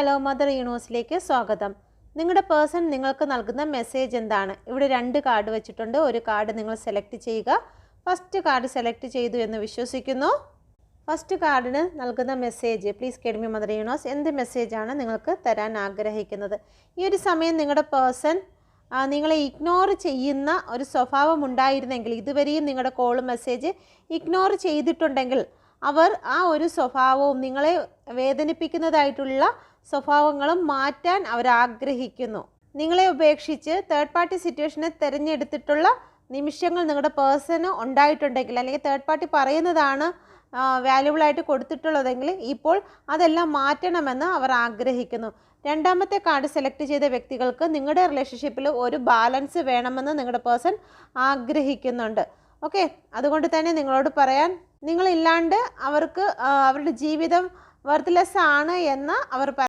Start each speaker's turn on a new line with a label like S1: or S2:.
S1: Hello mother യൂണിവേഴ്സിലേക്ക് സ്വാഗതം. നിങ്ങളുടെ person നിങ്ങൾക്ക് നൽകുന്ന മെസ്സേജ് എന്താണ്? ഇവിടെ 2 കാർഡ് വെച്ചിട്ടുണ്ട്. ഒരു കാർഡ് നിങ്ങൾ സെലക്ട് ചെയ്യുക. ഫസ്റ്റ് കാർഡ് സെലക്ട് ചെയ്തു എന്ന് വിശ്വസിക്കുന്നു. ഫസ്റ്റ് കാർഡിന് നൽകുന്ന message, please guide me mother universe, എന്ത് മെസ്സേജാണ് നിങ്ങൾക്ക് തരാൻ ആഗ്രഹിക്കുന്നത്? ഈ ഒരു സമയം നിങ്ങളുടെ പേഴ്സൺ നിങ്ങളെ ഇഗ്നോർ ചെയ്യുന്ന ഒരു സ്വഭാവം ഉണ്ടായിരുന്നെങ്കിൽ, ഇതുവരെയും നിങ്ങളുടെ കോൾ മെസ്സേജ് ഇഗ്നോർ ചെയ്തിട്ടുണ്ടെങ്കിൽ, അവർ ആ ഒരു സ്വഭാവവും നിങ്ങളെ വേദനിപ്പിക്കുന്നതായിട്ടുള്ള സ്വഭാവങ്ങളും മാറ്റാൻ അവർ ആഗ്രഹിക്കുന്നു. നിങ്ങളെ ഉപേക്ഷിച്ച് തേർഡ് പാർട്ടി സിറ്റുവേഷനെ തിരഞ്ഞെടുത്തിട്ടുള്ള നിമിഷങ്ങൾ നിങ്ങളുടെ പേഴ്സണ് ഉണ്ടായിട്ടുണ്ടെങ്കിൽ, അല്ലെങ്കിൽ തേർഡ് പാർട്ടി പറയുന്നതാണ് വാല്യുബിളായിട്ട് കൊടുത്തിട്ടുള്ളതെങ്കിൽ, ഇപ്പോൾ അതെല്ലാം മാറ്റണമെന്ന് അവർ ആഗ്രഹിക്കുന്നു. രണ്ടാമത്തെ കാർഡ് സെലക്ട് ചെയ്ത വ്യക്തികൾക്ക് നിങ്ങളുടെ റിലേഷൻഷിപ്പിൽ ഒരു ബാലൻസ് വേണമെന്ന് നിങ്ങളുടെ പേഴ്സൺ ആഗ്രഹിക്കുന്നുണ്ട്. ഓക്കെ, അതുകൊണ്ട് തന്നെ നിങ്ങളോട് പറയാൻ, നിങ്ങളില്ലാണ്ട് അവർക്ക് അവരുടെ ജീവിതം വർത്ത്ലെസ് ആണ് എന്ന് അവർ